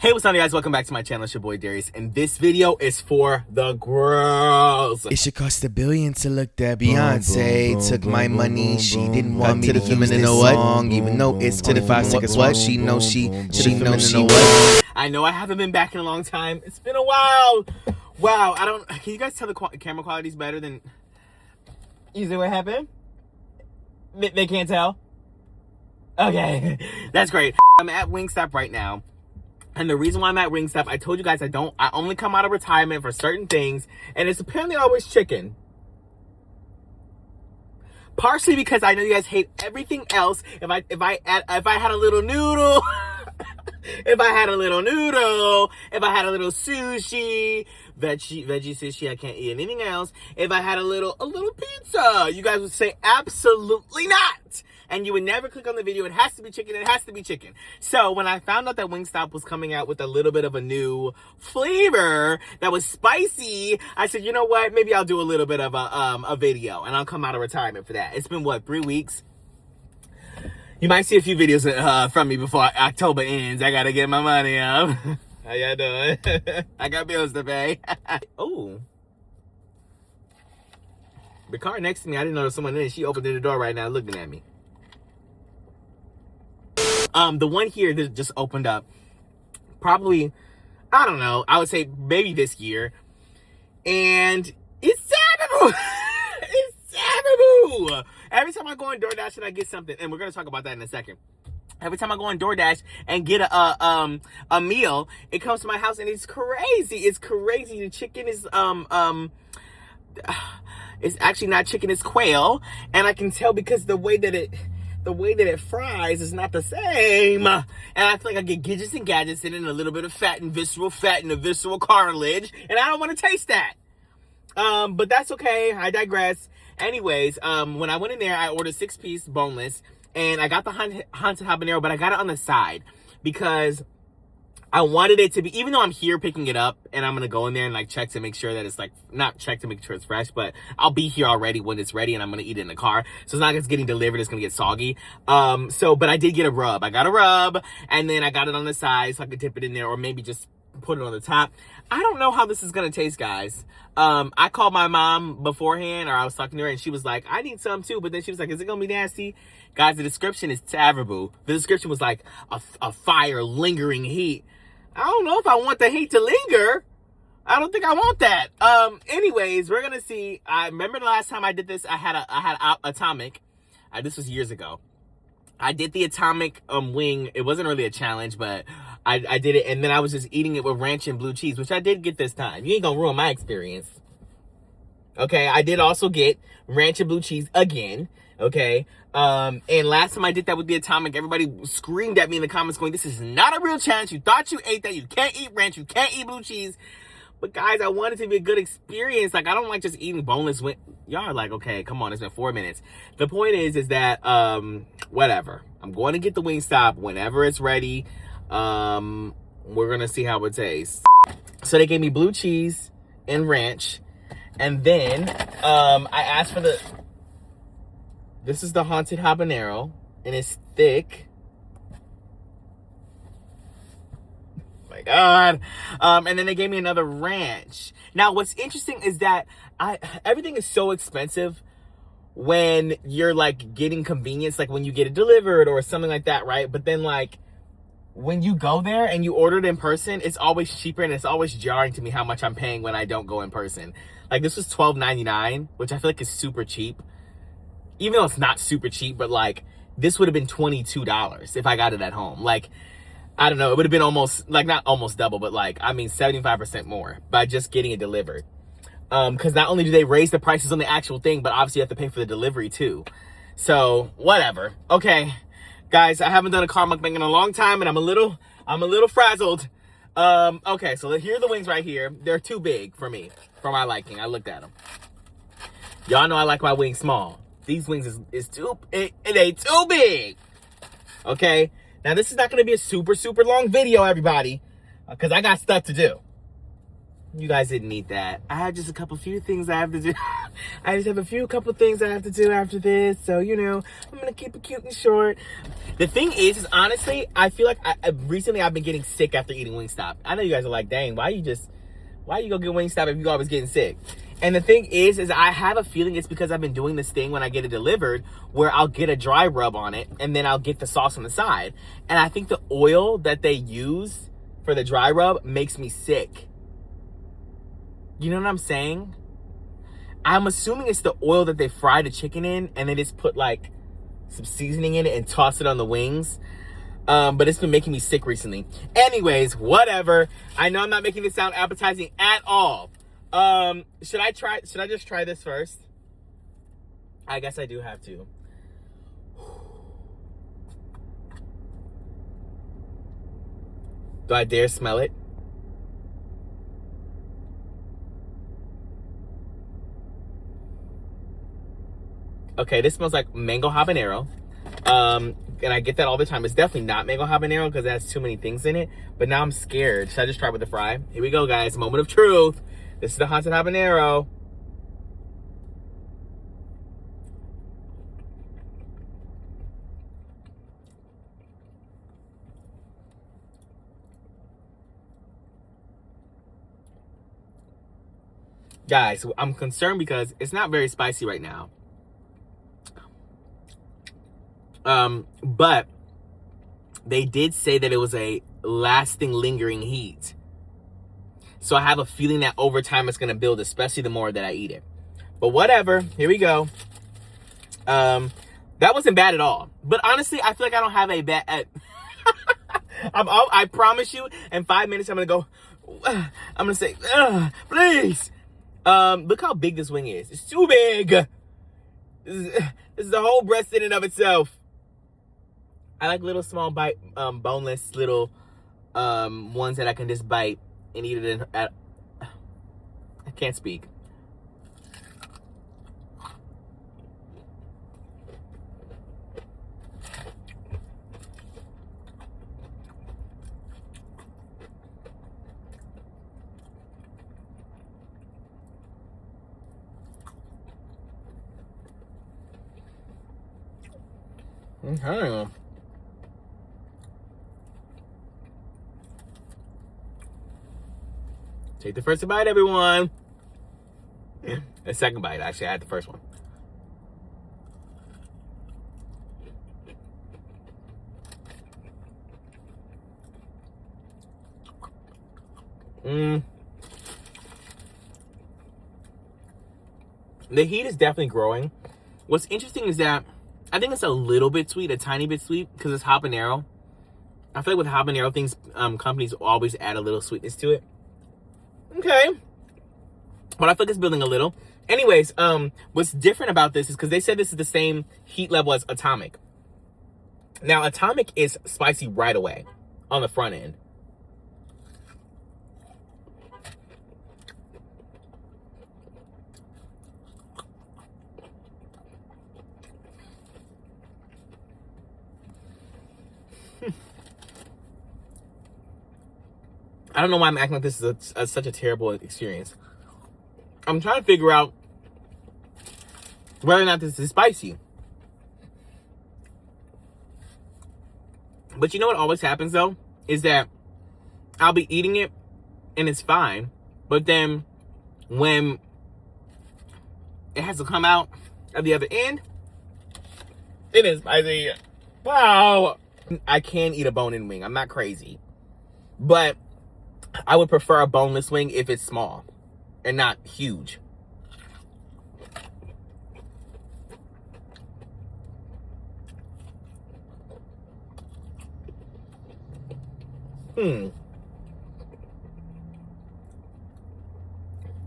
Hey, what's up, guys? Welcome back to my channel. It's your boy Darius, and this video is for the girls. It should cost $1 billion to look that Beyonce took my money. She didn't want me to use this song, even though it's to the 5 seconds. What she knows she what. I know I haven't been back in a long time. It's been a while. Wow, can you guys tell the camera quality's better than? You see what happened? They can't tell. Okay, that's great. I'm at WINGSTOP right now. And the reason why I'm at WINGSTOP, I told you guys I only come out of retirement for certain things, and it's apparently always chicken. Partially because I know you guys hate everything else. If I had a little noodle, if I had a little sushi, veggie sushi, I can't eat anything else. If I had a little pizza, you guys would say absolutely not. And you would never click on the video. It has to be chicken. It has to be chicken. So when I found out that WINGSTOP was coming out with a little bit of a new flavor that was spicy, I said, you know what? Maybe I'll do a little bit of a video, and I'll come out of retirement for that. It's been, what, 3 weeks? You might see a few videos from me before October ends. I got to get my money up. How y'all doing? I got bills to pay. Oh. The car next to me, I didn't know there was someone in it. She opened the door right now looking at me. The one here that just opened up, probably, I don't know, I would say maybe this year. And it's terrible. It's terrible. Every time I go on DoorDash and I get something, and we're going to talk about that in a second. Every time I go on DoorDash and get a meal, it comes to my house and it's crazy. It's crazy. The chicken is, it's actually not chicken, it's quail. And I can tell because the way that it fries is not the same. And I feel like I get gadgets and gadgets in it, and a little bit of fat and the visceral cartilage. And I don't want to taste that. But that's okay. I digress. Anyways, when I went in there, I ordered 6-piece boneless. And I got the haunted habanero, but I got it on the side because I wanted it to be, even though I'm here picking it up and I'm going to go in there and like check to make sure that it's like, not check to make sure it's fresh, but I'll be here already when it's ready and I'm going to eat it in the car. So it's not like it's getting delivered, it's going to get soggy. But I did get a rub. I got a rub and then I got it on the side so I could dip it in there or maybe just put it on the top. I don't know how this is going to taste, guys. I called my mom beforehand, or I was talking to her and she was like, I need some too. But then she was like, is it going to be nasty? Guys, the description is terrible. The description was like a fire, lingering heat. I don't know if I want the heat to linger. I don't think I want that. Anyways, we're gonna see. I remember the last time I did this, I had Atomic. This was years ago. I did the Atomic wing. It wasn't really a challenge, but I did it, and then I was just eating it with ranch and blue cheese, which I did get this time. You ain't gonna ruin my experience. Okay, I did also get ranch and blue cheese again. Okay, and last time I did that with the Atomic, everybody screamed at me in the comments going, this is not a real challenge. You thought you ate that. You can't eat ranch. You can't eat blue cheese. But guys, I want it to be a good experience. Like, I don't like just eating boneless. Y'all are like, okay, come on. It's been 4 minutes. The point is that, whatever. I'm going to get the WINGSTOP whenever it's ready. We're going to see how it tastes. So they gave me blue cheese and ranch. And then, I asked for this is the haunted habanero, and it's thick. Oh my God. And then they gave me another ranch. Now, what's interesting is that everything is so expensive when you're like getting convenience, like when you get it delivered or something like that, right? But then like when you go there and you order it in person, it's always cheaper, and it's always jarring to me how much I'm paying when I don't go in person. Like this was $12.99, which I feel like is super cheap. Even though it's not super cheap, but like this would have been $22 if I got it at home. Like, I don't know, it would have been almost, like not almost double, but like, I mean 75% more by just getting it delivered. Because not only do they raise the prices on the actual thing, but obviously you have to pay for the delivery too. So whatever. Okay, guys, I haven't done a car mukbang in a long time, and I'm a little frazzled. Okay, so here are the wings right here. They're too big for me, for my liking. I looked at them. Y'all know I like my wings small. These wings is too, it ain't too big. Okay, now this is not going to be a super long video, everybody, because I got stuff to do. You guys didn't need that. I have just a few things I have to do. I just have couple things I have to do after this. So, you know, I'm going to keep it cute and short. The thing is honestly, I feel like recently I've been getting sick after eating Wingstop. I know you guys are like, dang, why you go get Wingstop if you always getting sick? And the thing is I have a feeling it's because I've been doing this thing when I get it delivered where I'll get a dry rub on it and then I'll get the sauce on the side. And I think the oil that they use for the dry rub makes me sick. You know what I'm saying? I'm assuming it's the oil that they fry the chicken in and they just put like some seasoning in it and toss it on the wings. But it's been making me sick recently. Anyways, whatever. I know I'm not making this sound appetizing at all. Should I just try this first? I guess I do have to. Do I dare smell it? Okay, this smells like mango habanero. And I get that all the time. It's definitely not mango habanero because it has too many things in it. But now I'm scared. Should I just try with the fry? Here we go, guys. Moment of truth. This is the haunted habanero. Guys, I'm concerned because it's not very spicy right now. But they did say that it was a lasting, lingering heat. So I have a feeling that over time it's going to build, especially the more that I eat it. But whatever. Here we go. That wasn't bad at all. But honestly, I feel like I don't have a bad... I promise you, in 5 minutes, I'm going to go... I'm going to say, please. Look how big this wing is. It's too big. This is the whole breast in and of itself. I like little small bite, boneless little ones that I can just bite and eat it in. I can't speak. Okay. Take the first bite, everyone. The second bite, actually, I had the first one. The heat is definitely growing. What's interesting is that I think it's a little bit sweet, a tiny bit sweet, because it's habanero. I feel like with habanero things, companies always add a little sweetness to it. Okay. But I feel like it's building a little. Anyways, what's different about this is because they said this is the same heat level as Atomic. Now, Atomic is spicy right away on the front end. I don't know why I'm acting like this is such a terrible experience. I'm trying to figure out whether or not this is spicy. But you know what always happens, though? Is that I'll be eating it, and it's fine. But then when it has to come out at the other end, it is spicy. Wow. I can eat a bone-in wing. I'm not crazy. But I would prefer a boneless wing if it's small and not huge.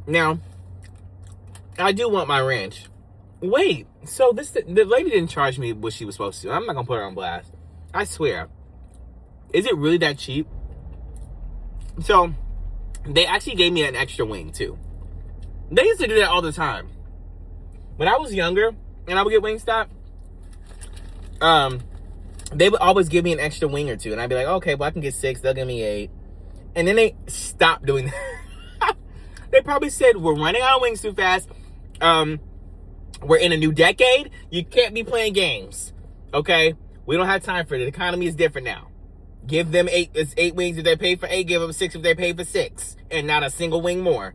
Now, I do want my ranch. Wait, so the lady didn't charge me what she was supposed to. I'm not gonna put her on blast. I swear. Is it really that cheap? So, they actually gave me an extra wing, too. They used to do that all the time. When I was younger, and I would get Wingstop, they would always give me an extra wing or two. And I'd be like, okay, well, I can get 6. They'll give me 8. And then they stopped doing that. They probably said, we're running out of wings too fast. We're in a new decade. You can't be playing games. Okay? We don't have time for it. The economy is different now. Give them 8. It's 8 wings if they pay for 8. Give them 6 if they pay for 6. And not a single wing more.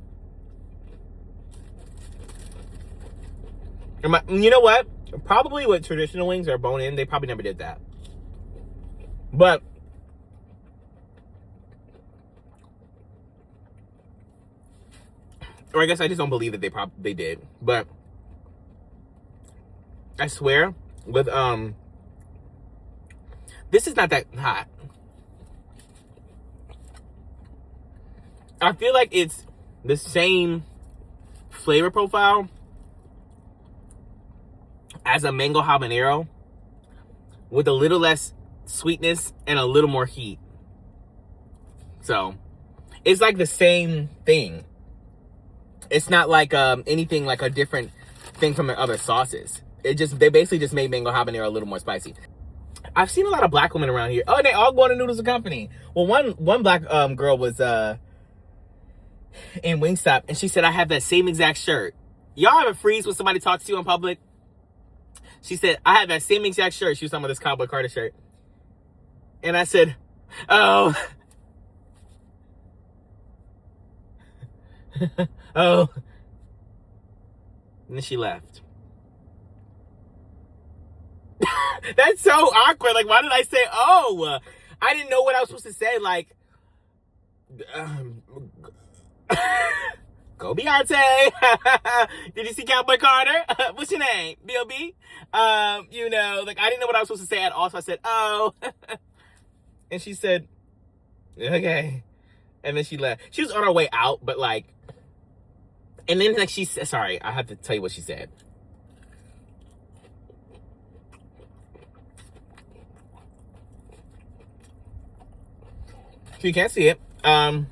You know what? Probably with traditional wings or bone in, they probably never did that. But or I guess I just don't believe that they did. But I swear, with this is not that hot. I feel like it's the same flavor profile as a mango habanero with a little less sweetness and a little more heat. So it's like the same thing. It's not like anything like a different thing from the other sauces. They basically just made mango habanero a little more spicy. I've seen a lot of black women around here. Oh, and they all go to Noodles Company. Well, one black girl was in WINGSTOP, and she said, I have that same exact shirt. Y'all ever freeze when somebody talks to you in public? She said, I have that same exact shirt. She was talking about this Cowboy Carter shirt. And I said, oh. Oh. And then she left. That's so awkward. Like, why did I say, oh? I didn't know what I was supposed to say. Like, go Beyonce. Did you see Cowboy Carter? What's your name? B.O.B.? You know, like, I didn't know what I was supposed to say at all. So I said, oh. And she said, okay. And then she left. She was on her way out, but like, and then like she said, sorry, I have to tell you what she said. So you can't see it. I'm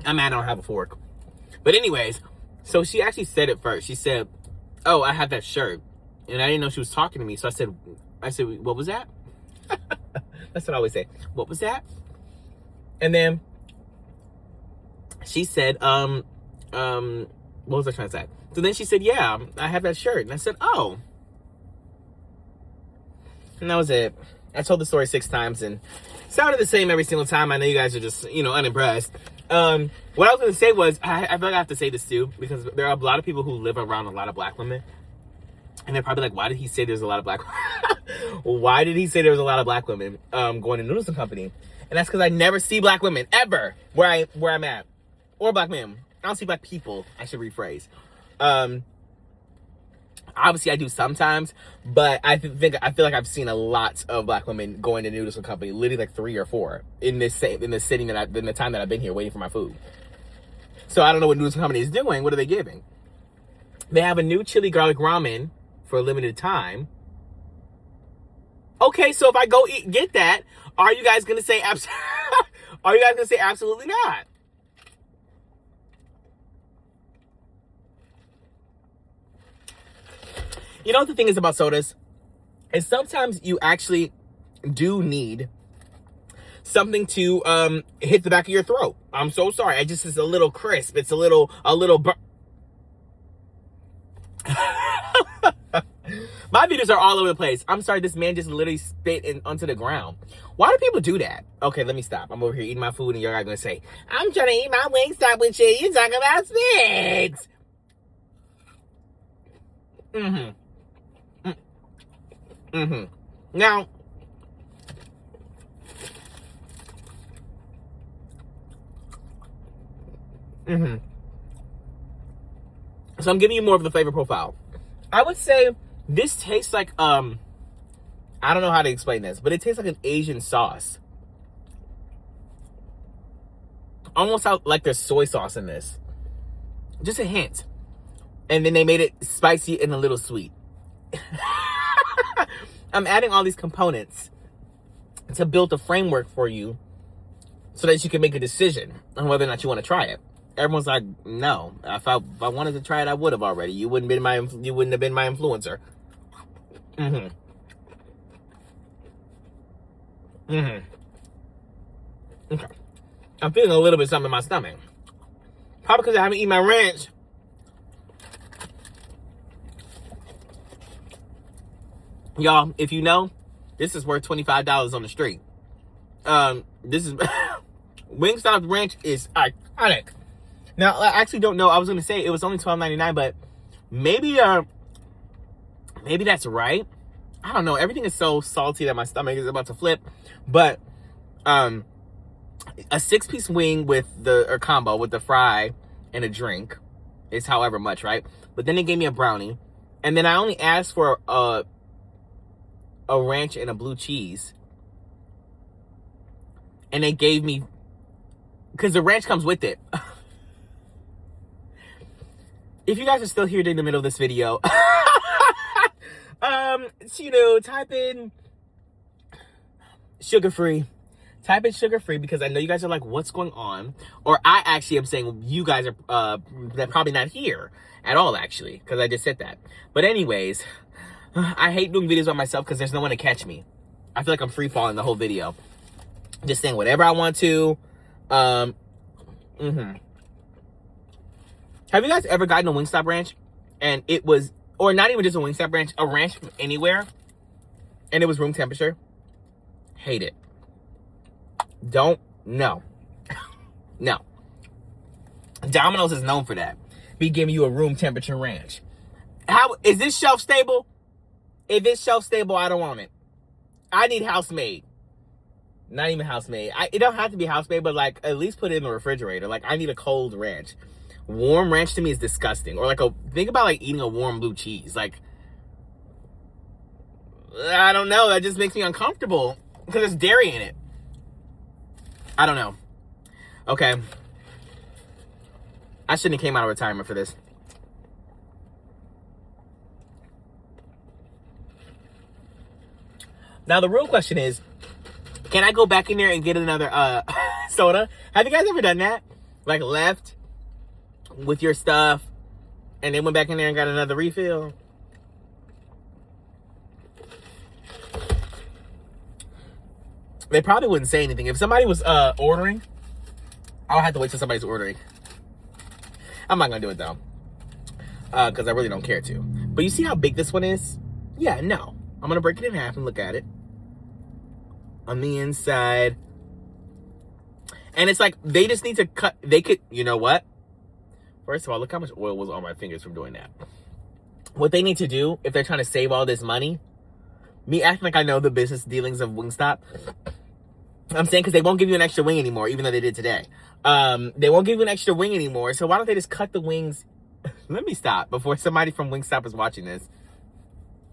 mad I don't have a fork. But anyways, so she actually said it first. She said, oh, I have that shirt. And I didn't know she was talking to me. So I said, what was that? That's what I always say. What was that? And then she said, what was I trying to say? So then she said, yeah, I have that shirt. And I said, oh. And that was it. I told the story 6 times and it sounded the same every single time. I know you guys are just, unimpressed. What I was going to say was, I feel like I have to say this too, because there are a lot of people who live around a lot of black women. And they're probably like, why did he say there's a lot of black Why did he say there was a lot of black women going to Noodles Company? And that's because I never see black women, ever, where I'm at. Or black men. I don't see black people, I should rephrase. Obviously I do sometimes, but I feel like I've seen a lot of black women going to Noodles Company, literally like 3 or 4 in the time that I've been here waiting for my food. So I don't know what Noodles Company is doing. What are they giving? They have a new chili garlic ramen for a limited time. Okay, so if I go get that, are you guys gonna say absolutely not? You know what the thing is about sodas? Is sometimes you actually do need something to hit the back of your throat. I'm so sorry. It's a little crisp. It's a little My videos are all over the place. I'm sorry, this man just literally spit onto the ground. Why do people do that? Okay, let me stop. I'm over here eating my food and you're not gonna say, I'm trying to eat my WINGSTOP with you. You talking about spit. Now, so I'm giving you more of the flavor profile. I would say this tastes like, I don't know how to explain this, but it tastes like an Asian sauce. Almost like there's soy sauce in this. Just a hint. And then they made it spicy and a little sweet. I'm adding all these components to build a framework for you so that you can make a decision on whether or not you want to try it. Everyone's like, no. If I wanted to try it, I would have already. You wouldn't have been my influencer. Okay. I'm feeling a little bit something in my stomach. Probably because I haven't eaten my ranch. Y'all, if you know, this is worth $25 on the street. This is Wingstop Ranch is iconic. Now, I actually don't know. I was going to say it was only $12.99, but maybe that's right. I don't know. Everything is so salty that my stomach is about to flip. But a 6-piece wing with the combo with the fry and a drink is however much, right? But then they gave me a brownie, and then I only asked for a ranch and a blue cheese, and they gave me, because the ranch comes with it. If you guys are still here during the middle of this video, type in sugar-free. Type in sugar-free, because I know you guys are like, what's going on? Or I actually am saying you guys are they're probably not here at all, actually, because I just said that. But anyways, I hate doing videos on myself because there's no one to catch me. I feel like I'm free-falling the whole video. Just saying whatever I want to. Have you guys ever gotten a Wingstop ranch? And it was, or not even just a Wingstop ranch, a ranch from anywhere, and it was room temperature? Hate it. Don't, no. No. Domino's is known for that. Be giving you a room temperature ranch. How, is this shelf stable? If it's shelf stable, I don't want it. I need house-made. Not even house-made. It don't have to be house-made, but like at least put it in the refrigerator. Like I need a cold ranch. Warm ranch to me is disgusting. Or like think about like eating a warm blue cheese. Like, I don't know. That just makes me uncomfortable because there's dairy in it. I don't know. Okay. I shouldn't have came out of retirement for this. Now the real question is, can I go back in there and get another soda? Have you guys ever done that? Like left with your stuff and then went back in there and got another refill? They probably wouldn't say anything. If somebody was ordering, I'll have to wait till somebody's ordering. I'm not going to do it though. Because I really don't care to. But you see how big this one is? Yeah, no. I'm going to break it in half and look at it. On the inside. And it's like, they just need to cut. They could, you know what? First of all, look how much oil was on my fingers from doing that. What they need to do, if they're trying to save all this money, me acting like I know the business dealings of Wingstop, I'm saying because they won't give you an extra wing anymore, even though they did today. They won't give you an extra wing anymore, so why don't they just cut the wings? Let me stop before somebody from Wingstop is watching this.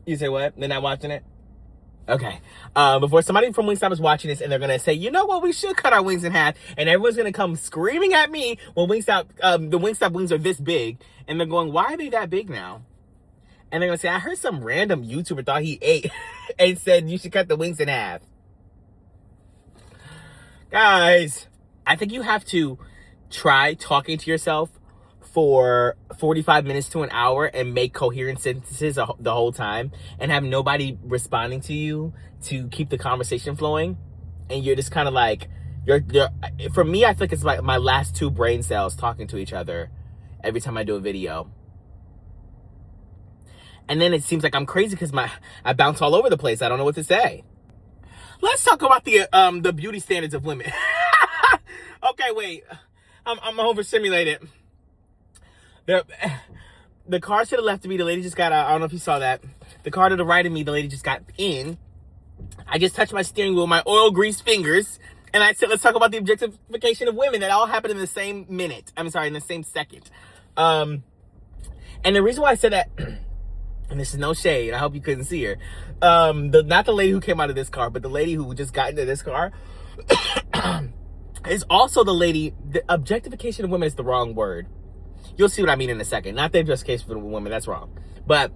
You say what? They're not watching it? Okay. Before somebody from Wingstop is watching this and they're going to say, you know what, we should cut our wings in half. And everyone's going to come screaming at me when Wingstop, the Wingstop wings are this big. And they're going, why are they that big now? And they're going to say, I heard some random YouTuber thought he ate and said you should cut the wings in half. Guys, I think you have to try talking to yourself for 45 minutes to an hour and make coherent sentences the whole time and have nobody responding to you to keep the conversation flowing. And you're just kind of like, you're for me, I feel like it's like my last two brain cells talking to each other every time I do a video. And then it seems like I'm crazy because I bounce all over the place. I don't know what to say. Let's talk about the beauty standards of women. Okay, wait. I'm overstimulated. The car to the left of me, the lady just got out. I don't know if you saw that. The car to the right of me, the lady just got in. I just touched my steering wheel with my oil greased fingers. And I said, let's talk about the objectification of women. That all happened in the same minute. I'm sorry, in the same second. And the reason why I said that, and this is no shade, I hope you couldn't see her. Not the lady who came out of this car, but the lady who just got into this car is also the lady. The objectification of women is the wrong word. You'll see what I mean in a second. Not the objectification for women, that's wrong. But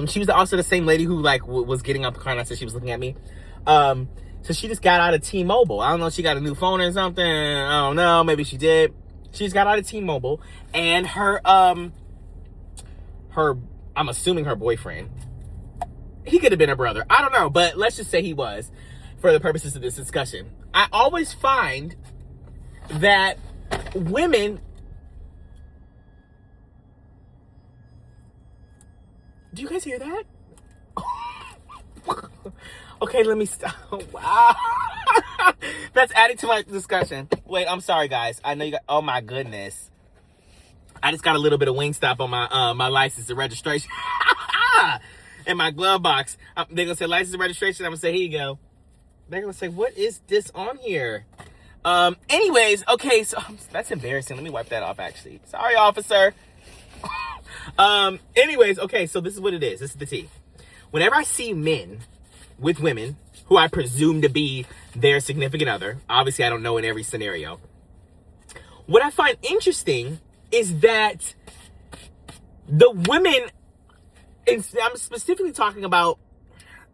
she was also the same lady who like was getting out the car and I said she was looking at me. So she just got out of T-Mobile. I don't know if she got a new phone or something. I don't know. Maybe she did. She just got out of T-Mobile. And her, I'm assuming her boyfriend, he could have been her brother. I don't know. But let's just say he was. for the purposes of this discussion. I always find that women... Do you guys hear that? Okay, let me stop. Wow. That's adding to my discussion. Wait, I'm sorry, guys. I know you got... Oh, my goodness. I just got a little bit of Wingstop on my license and registration. In my glove box. They're going to say license and registration. I'm going to say, here you go. They're going to say, what is this on here? Anyways, okay, so that's embarrassing. Let me wipe that off, actually. Sorry, officer. Anyways, okay, so this is what it is. This is the tea. Whenever I see men with women who I presume to be their significant other, obviously I don't know in every scenario, what I find interesting is that the women, and I'm specifically talking about,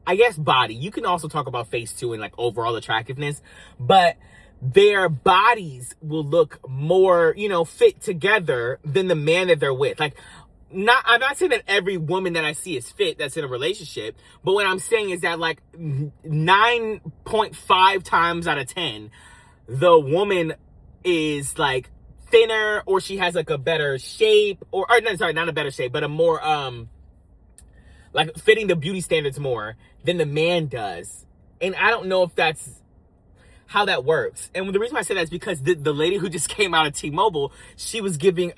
I guess, body. You can also talk about face too and like overall attractiveness, but their bodies will look more, fit together than the man that they're with. Like, I'm not saying that every woman that I see is fit that's in a relationship, but what I'm saying is that like 9.5 times out of 10, the woman is like thinner, or she has like a better shape, or no, sorry, not a better shape, but a more like fitting the beauty standards more than the man does. And I don't know if that's how that works. And the reason why I say that is because the lady who just came out of T-Mobile, she was giving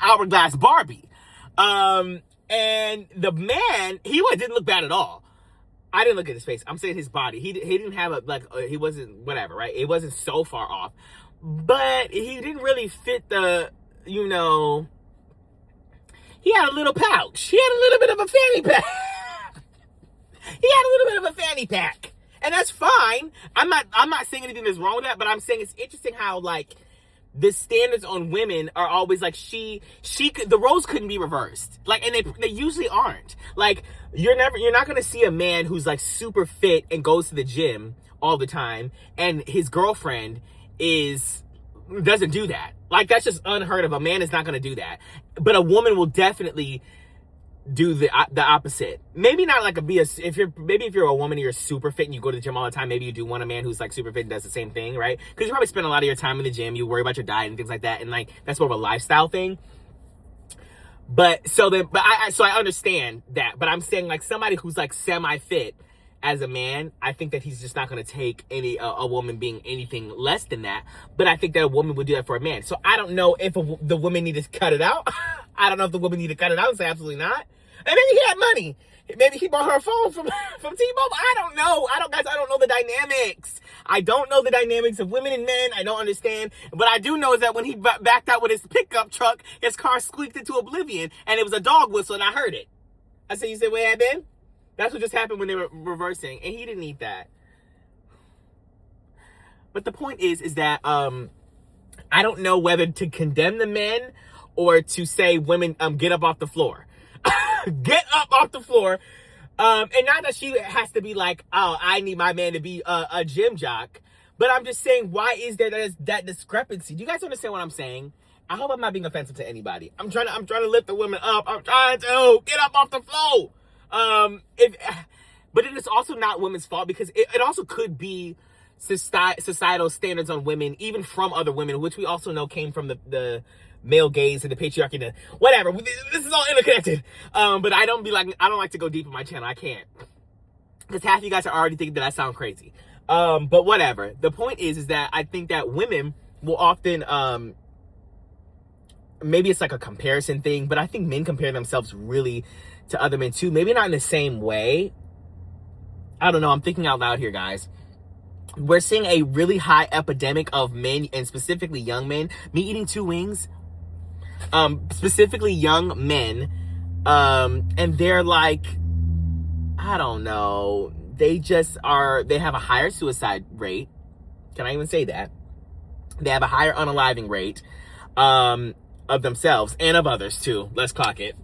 Hourglass Barbie. And the man, he didn't look bad at all. I didn't look at his face. I'm saying his body. He didn't have he wasn't whatever, right? It wasn't so far off. But he didn't really fit the, he had a little pouch. He had a little bit of a fanny pack. And that's fine. I'm not saying anything that's wrong with that, but I'm saying it's interesting how like the standards on women are always like she could, the roles couldn't be reversed. Like, and they usually aren't. Like, you're not going to see a man who's like super fit and goes to the gym all the time and his girlfriend doesn't do that. Like, that's just unheard of. A man is not going to do that. But a woman will definitely do the opposite. Maybe not like if you're a woman and you're super fit and you go to the gym all the time, maybe you do want a man who's like super fit and does the same thing, right? Because you probably spend a lot of your time in the gym, you worry about your diet and things like that, and like that's more of a lifestyle thing. But I understand that. But I'm saying like somebody who's like semi-fit as a man, I think that he's just not going to take a woman being anything less than that. But I think that a woman would do that for a man. So I don't know if the woman need to cut it out. I don't know if the woman need to cut it out and say absolutely not. And maybe he had money. Maybe he bought her a phone from T-Mobile. I don't know. I don't know the dynamics. I don't know the dynamics of women and men. I don't understand. But I do know is that when he backed out with his pickup truck, his car squeaked into oblivion, and it was a dog whistle, and I heard it. I said, you said, where had been? That's what just happened when they were reversing, and he didn't need that. But the point is that I don't know whether to condemn the men or to say, women, get up off the floor. Get up off the floor. And not that she has to be like, oh, I need my man to be a gym jock. But I'm just saying, why is there that discrepancy? Do you guys understand what I'm saying? I hope I'm not being offensive to anybody. I'm trying to lift the women up. I'm trying to get up off the floor. But it is also not women's fault, because it also could be societal standards on women, even from other women, which we also know came from the male gaze and the patriarchy, and whatever. This is all interconnected. But I don't like to go deep in my channel. I can't, because half of you guys are already thinking that I sound crazy. But whatever. The point is that I think that women will often, maybe it's like a comparison thing, but I think men compare themselves really to other men too. Maybe not in the same way. I don't know. I'm thinking out loud here, guys. We're seeing a really high epidemic of men, and specifically young men. Me eating 2 wings. Specifically young men. And they're like, I don't know. They have a higher suicide rate. Can I even say that? They have a higher unaliving rate, of themselves and of others too. Let's clock it.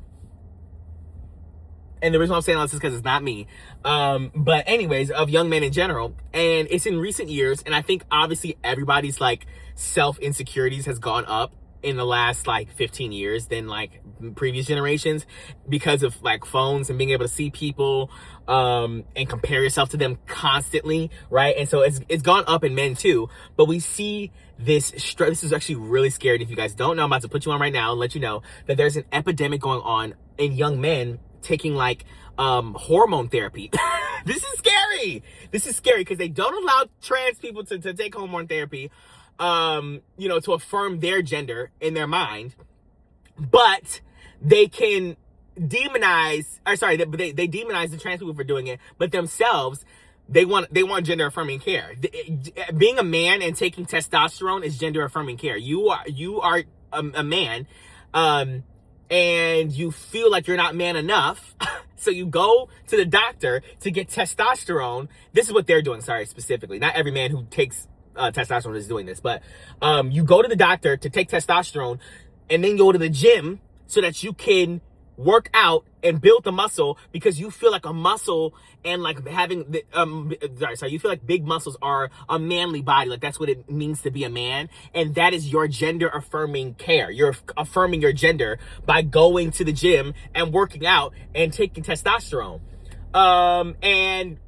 And the reason why I'm saying all this is because it's not me. But anyways, of young men in general. And it's in recent years. And I think obviously everybody's like self-insecurities has gone up in the last like 15 years than like previous generations because of like phones and being able to see people and compare yourself to them constantly, right? And so it's gone up in men too, but we see this is actually really scary. If you guys don't know, I'm about to put you on right now and let you know that there's an epidemic going on in young men taking like hormone therapy. This is scary because they don't allow trans people to take hormone therapy, to affirm their gender in their mind, but they can demonize, they demonize the trans people for doing it, but themselves, they want gender affirming care. Being a man and taking testosterone is gender affirming care. You are a man, and you feel like you're not man enough. So you go to the doctor to get testosterone. This is what they're doing, specifically. Not every man who takes testosterone is doing this, but you go to the doctor to take testosterone and then go to the gym so that you can work out and build the muscle because you feel like a muscle and like having the, you feel like big muscles are a manly body. Like that's what it means to be a man. And that is your gender affirming care. You're affirming your gender by going to the gym and working out and taking testosterone. And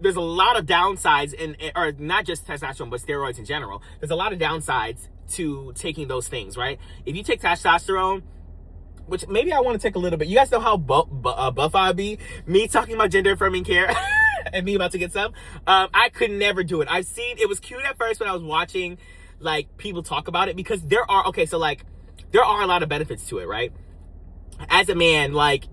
there's a lot of downsides or not just testosterone, but steroids in general. There's a lot of downsides to taking those things, right? If you take testosterone, which maybe I want to take a little bit. You guys know how buff I'd be? Me talking about gender affirming care and me about to get some. I could never do it. It was cute at first when I was watching like people talk about it because there are a lot of benefits to it, right? As a man, like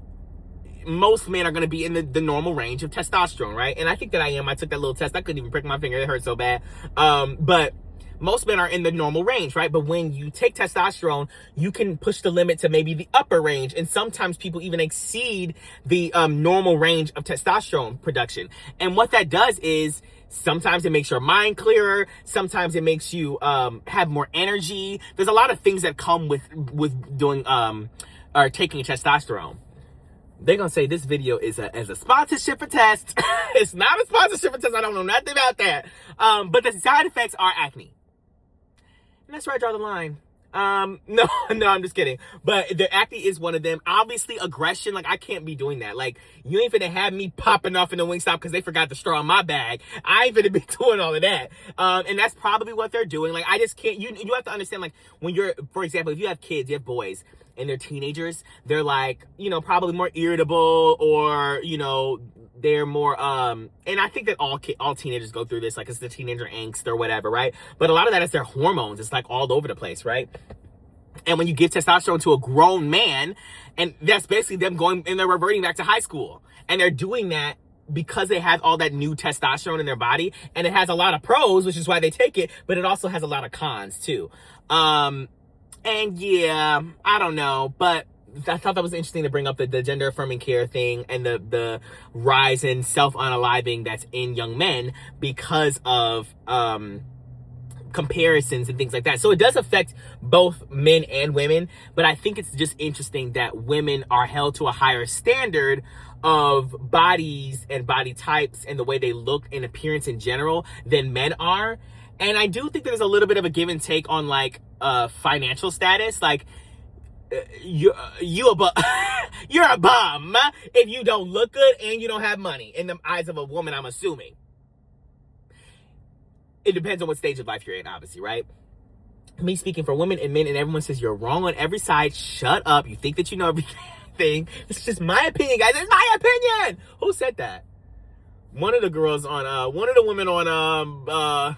most men are going to be in the normal range of testosterone, right? And I think that I am. I took that little test. I couldn't even prick my finger. It hurt so bad. But most men are in the normal range, right? But when you take testosterone, you can push the limit to maybe the upper range. And sometimes people even exceed the normal range of testosterone production. And what that does is sometimes it makes your mind clearer. Sometimes it makes you have more energy. There's a lot of things that come with doing or taking testosterone. They're going to say this video is a sponsorship for test. It's not a sponsorship for test. I don't know nothing about that. But the side effects are acne. And that's where I draw the line. No, I'm just kidding. But the acne is one of them. Obviously, aggression. Like, I can't be doing that. Like, you ain't finna have me popping off in the WINGSTOP because they forgot the straw in my bag. I ain't finna be doing all of that. And that's probably what they're doing. Like, I just can't. You have to understand, like, when you're, for example, if you have kids, you have boys, and they're teenagers, they're like, probably more irritable or, they're more, and I think that all teenagers go through this, like it's the teenager angst or whatever, right? But a lot of that is their hormones. It's like all over the place, right? And when you give testosterone to a grown man, and that's basically them going, and they're reverting back to high school. And they're doing that because they have all that new testosterone in their body. And it has a lot of pros, which is why they take it, but it also has a lot of cons too. And yeah, I don't know, but I thought that was interesting to bring up the gender affirming care thing and the rise in self-unaliving that's in young men because of comparisons and things like that. So it does affect both men and women, but I think it's just interesting that women are held to a higher standard of bodies and body types and the way they look and appearance in general than men are. And I do think that there's a little bit of a give and take on like financial status. Like, you're a bum if you don't look good and you don't have money in the eyes of a woman, I'm assuming. It depends on what stage of life you're in, obviously, right? Me speaking for women and men, and everyone says you're wrong on every side. Shut up. You think that you know everything. It's just my opinion, guys. It's my opinion. Who said that? One of the girls on one of the women on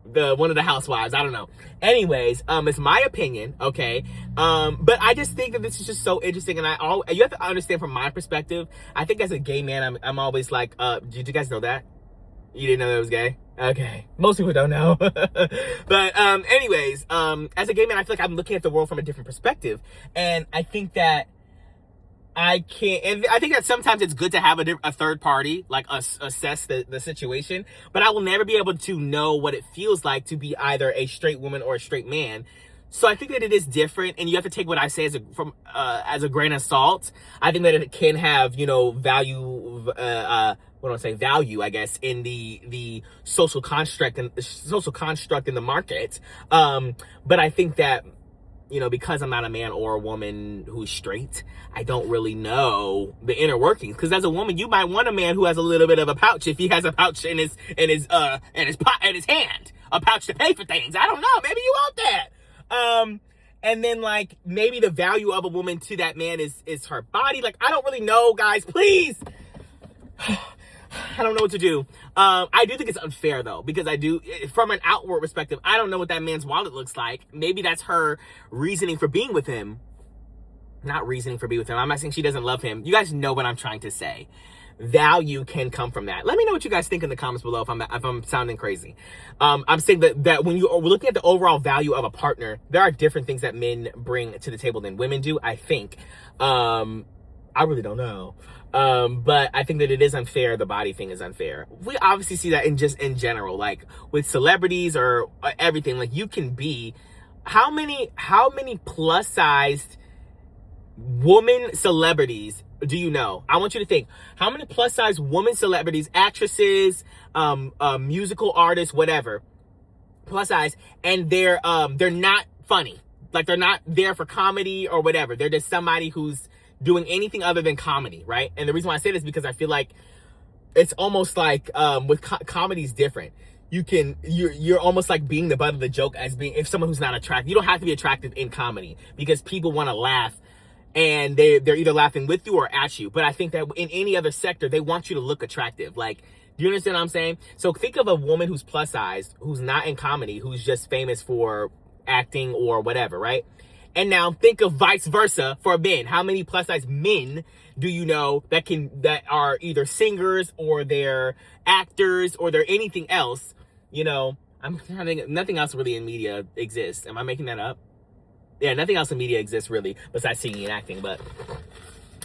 one of the housewives, I don't know. Anyways, it's my opinion, okay? But I just think that this is just so interesting, and you have to understand from my perspective. I think as a gay man, I'm always like, did you guys know that? You didn't know that I was gay? Okay. Most people don't know. But anyways, as a gay man, I feel like I'm looking at the world from a different perspective, and I think that I can't, and I think that sometimes it's good to have a third party, like assess the situation, but I will never be able to know what it feels like to be either a straight woman or a straight man. So I think that it is different, and you have to take what I say as a grain of salt. I think that it can have, value, value, I guess, in the social construct and in the market. But I think that because I'm not a man or a woman who's straight, I don't really know the inner workings. Because as a woman, you might want a man who has a little bit of a pouch. If he has a pouch in his hand, a pouch to pay for things. I don't know. Maybe you want that. And then like maybe the value of a woman to that man is her body. Like I don't really know, guys. Please. I don't know what to do. I do think it's unfair though, because from an outward perspective, I don't know what that man's wallet looks like. Maybe that's her reasoning for being with him. Not reasoning for being with him. I'm not saying she doesn't love him. You guys know what I'm trying to say. Value can come from that. Let me know what you guys think in the comments below if I'm sounding crazy. I'm saying that when you are looking at the overall value of a partner, there are different things that men bring to the table than women do, I think. I really don't know. But I think that it is unfair. The body thing is unfair. We obviously see that in general, like with celebrities or everything. Like you can be, how many plus sized woman celebrities do you know? I want you to think, how many plus size woman celebrities, actresses, musical artists, whatever, plus size, and they're not funny. Like they're not there for comedy or whatever. They're just somebody who's doing anything other than comedy, right? And the reason why I say this is because I feel like it's almost like with comedy's different. You're almost like being the butt of the joke as being, if someone who's not attractive. You don't have to be attractive in comedy because people want to laugh, and they're either laughing with you or at you. But I think that in any other sector, they want you to look attractive. Like, do you understand what I'm saying? So think of a woman who's plus sized, who's not in comedy, who's just famous for acting or whatever, right? And now think of vice versa for men. How many plus size men do you know that are either singers or they're actors or they're anything else? I'm having nothing else really in media exists. Am I making that up? Yeah, nothing else in media exists really besides singing and acting. But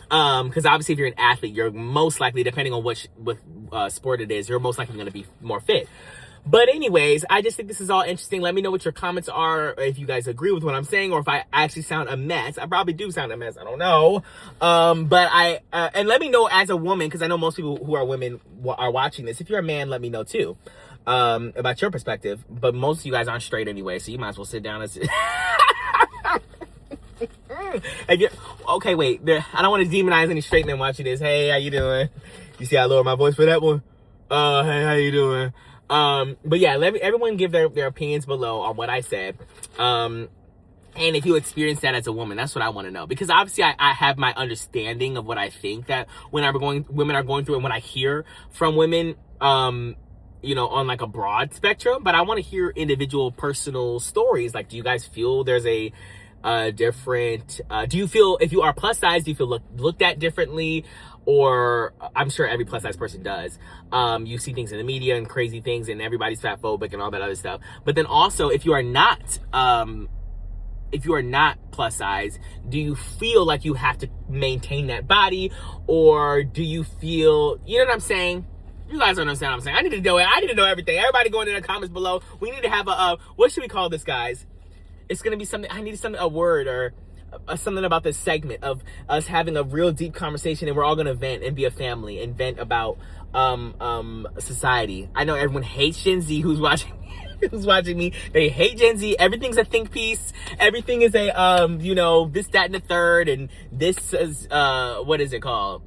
because obviously if you're an athlete, you're most likely, depending on what sport it is, you're most likely going to be more fit. But anyways, I just think this is all interesting. Let me know what your comments are, if you guys agree with what I'm saying, or if I actually sound a mess. I probably do sound a mess. I don't know. But and let me know as a woman, because I know most people who are women are watching this. If you're a man, let me know too, about your perspective. But most of you guys aren't straight anyway, so you might as well sit down and okay, wait. I don't want to demonize any straight men watching this. Hey, how you doing? You see I lowered my voice for that one? Hey, how you doing? But yeah, everyone give their opinions below on what I said. And if you experience that as a woman, that's what I want to know. Because obviously I have my understanding of what I think that women are going through, and what I hear from women, on like a broad spectrum. But I want to hear individual personal stories. Like, do you guys feel there's a different, do you feel, if you are plus size, do you feel looked at differently? Or I'm sure every plus size person does. You see things in the media and crazy things, and everybody's fat phobic and all that other stuff. But then also, if you are not plus size, do you feel like you have to maintain that body, or do you feel, you know what I'm saying? You guys don't understand what I'm saying. I need to know it. I need to know everything. Everybody going in the comments below. We need to have what should we call this, guys? It's gonna be something. I need a word or something about this segment of us having a real deep conversation, and we're all gonna vent and be a family and vent about society. I know everyone hates Gen Z who's watching me. They hate Gen Z. Everything's a think piece. Everything is a this, that, and the third, and this is what is it called?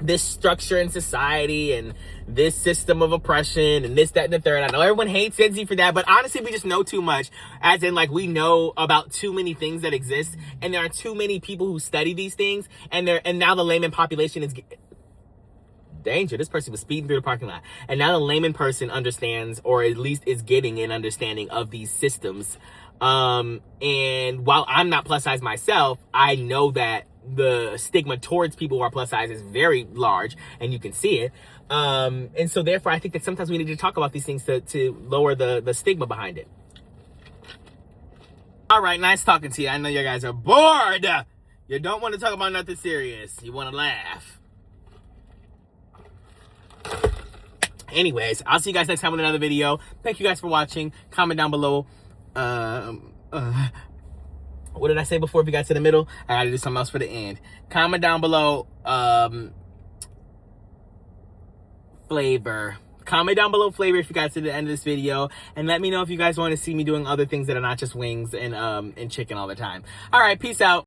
This structure in society and this system of oppression and this, that, and the third. I know everyone hates Gen Z for that, but honestly, we just know too much. As in, like, we know about too many things that exist, and there are too many people who study these things, and now the layman population is danger. This person was speeding through the parking lot, and now the layman person understands, or at least is getting an understanding of these systems. And while I'm not plus size myself, I know that the stigma towards people who are plus size is very large, and you can see it. And so therefore, I think that sometimes we need to talk about these things to lower the stigma behind it. All right, nice talking to you. I know you guys are bored. You don't want to talk about nothing serious. You want to laugh. Anyways, I'll see you guys next time with another video. Thank you guys for watching. Comment down below. What did I say before? If you got to the middle, I gotta do something else for the end. Comment down below flavor Comment down below flavor if you guys to the end of this video, and let me know if you guys want to see me doing other things that are not just wings and chicken all the time. All right, peace out.